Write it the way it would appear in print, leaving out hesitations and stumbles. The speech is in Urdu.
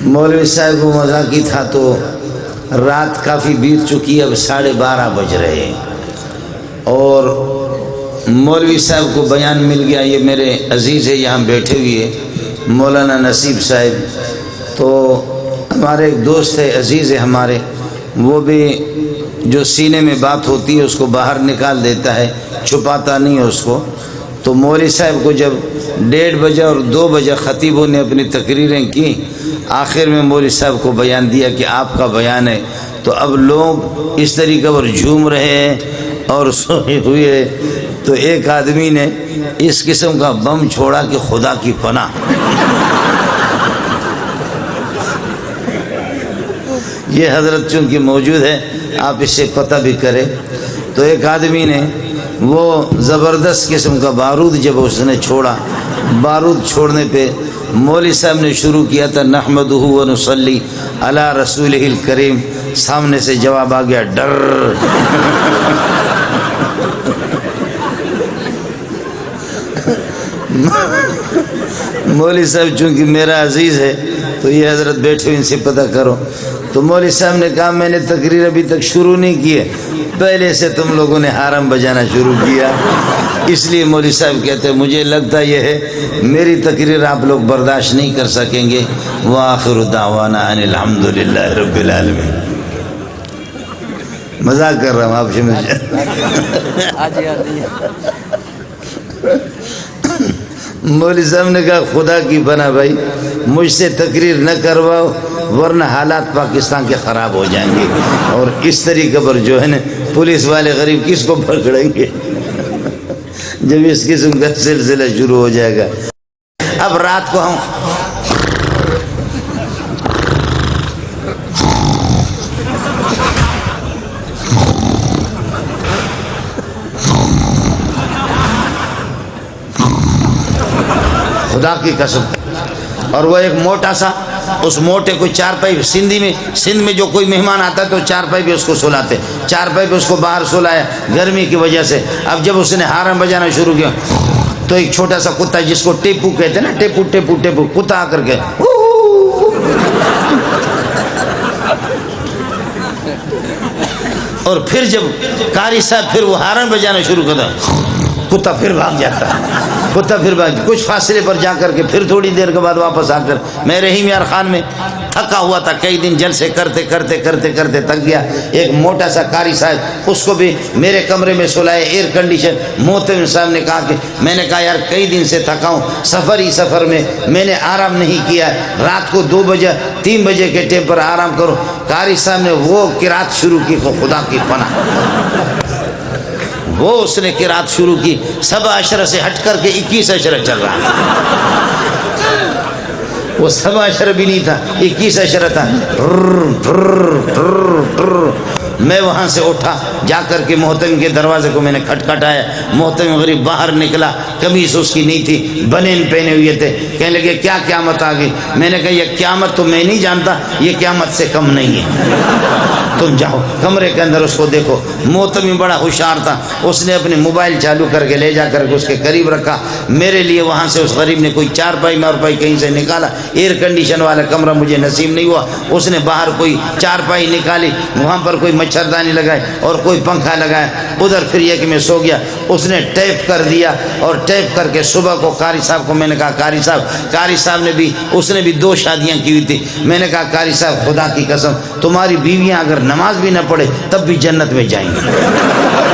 مولوی صاحب کو مزہ کی تھا تو رات کافی بیت چکی، اب 12:30 بج رہے ہیں، اور مولوی صاحب کو بیان مل گیا. یہ میرے عزیز ہے یہاں بیٹھے ہوئے مولانا نصیب صاحب، تو ہمارے ایک دوست ہے، عزیز ہے ہمارے، وہ بھی جو سینے میں بات ہوتی ہے اس کو باہر نکال دیتا ہے، چھپاتا نہیں ہے اس کو. تو مولوی صاحب کو جب 1:30 بجے اور 2 بجے خطیبوں نے اپنی تقریریں کی، آخر میں مولوی صاحب کو بیان دیا کہ آپ کا بیان ہے. تو اب لوگ اس طریقے پر جھوم رہے ہیں اور سوئے ہوئے. تو ایک آدمی نے اس قسم کا بم چھوڑا کہ خدا کی پناہ. یہ حضرت چونکہ موجود ہے آپ اس سے پتہ بھی کریں. تو ایک آدمی نے وہ زبردست قسم کا بارود جب اس نے چھوڑا، بارود چھوڑنے پہ مولوی صاحب نے شروع کیا تھا نحمدہ و نصلی علی رسولہ الکریم. سامنے سے جواب آ گیا ڈر. مولوی صاحب چونکہ میرا عزیز ہے تو یہ حضرت بیٹھے ان سے پتہ کرو. تو مولوی صاحب نے کہا میں نے تقریر ابھی تک شروع نہیں کی ہے، پہلے سے تم لوگوں نے حرم بجانا شروع کیا. اس لیے مولوی صاحب کہتے ہیں مجھے لگتا یہ ہے میری تقریر آپ لوگ برداشت نہیں کر سکیں گے. وآخر دعوانا ان الحمدللہ رب العالمین. مذاق کر رہا ہوں آپ سے. مولوی صاحب نے کہا خدا کی بنا بھائی مجھ سے تقریر نہ کرواؤ ورنہ حالات پاکستان کے خراب ہو جائیں گے، اور اس طریقے پر جو ہے نا پولیس والے غریب کس کو پکڑیں گے جب اس قسم کا سلسلہ شروع ہو جائے گا. اب رات کو ہم خدا کی قسم، اور وہ ایک موٹا سا، اس موٹے کو چارپائی سندھ میں جو کوئی مہمان آتا ہے تو چارپائی پہ اس کو سلاتے، چارپائی پہ اس کو باہر سلایا گرمی کی وجہ سے. اب جب اس نے حرم بجانا شروع کیا تو ایک چھوٹا سا کتا جس کو ٹیپو کہتے ہیں نا، ٹیپو ٹیپو ٹیپو کتا آ کر کے اور پھر جب قاری صاحب پھر وہ حرم بجانا شروع کرتا کتا پھر بھاگ جاتا ہے. کتا پھر بھاگ کچھ فاصلے پر جا کر کے پھر تھوڑی دیر کے بعد واپس آ کر میں رحیم یار خان میں تھکا ہوا تھا، کئی دن جلسے کرتے کرتے کرتے کرتے تھک گیا. ایک موٹا سا قاری صاحب اس کو بھی میرے کمرے میں سلائے، ایئر کنڈیشن. محترم صاحب نے کہا کہ میں نے کہا یار کئی دن سے تھکا ہوں، سفر میں نے آرام نہیں کیا، رات کو 2 بجے 3 بجے کے ٹائم پر آرام کرو. قاری صاحب نے وہ قرات شروع کی، خدا کی پناہ وہ اس نے قرات شروع کی. 7 اشرہ سے ہٹ کر کے 21 اشرہ چل رہا ہے. وہ 7 اشرہ بھی نہیں تھا، 21 اشرہ تھا. میں وہاں سے اٹھا جا کر کے محترم کے دروازے کو میں نے کھٹکھٹایا. محترم غریب باہر نکلا، قمیص اس کی نہیں تھی، بنین پہنے ہوئے تھے. کہنے لگے کیا قیامت آ گئی؟ میں نے کہا یہ قیامت تو میں نہیں جانتا، یہ قیامت سے کم نہیں ہے. تم جاؤ کمرے کے اندر اس کو دیکھو. محترم بڑا ہوشیار تھا، اس نے اپنے موبائل چالو کر کے لے جا کر کے اس کے قریب رکھا. میرے لیے وہاں سے اس غریب نے کوئی چارپائی مارپائی کہیں سے نکالا. ایئر کنڈیشن والا کمرہ مجھے نصیب نہیں ہوا. اس نے باہر کوئی چارپائی نکالی، وہاں پر کوئی مچھردانی لگائے اور کوئی پنکھا لگایا. ادھر پھر یہ کہ میں سو گیا. اس نے ٹیپ کر دیا اور ٹیپ کر کے صبح کو قاری صاحب کو میں نے کہا قاری صاحب نے بھی، اس نے بھی 2 شادیاں کی ہوئی تھی. میں نے کہا قاری صاحب خدا کی قسم تمہاری بیویاں اگر نماز بھی نہ پڑھے تب بھی جنت میں جائیں گی.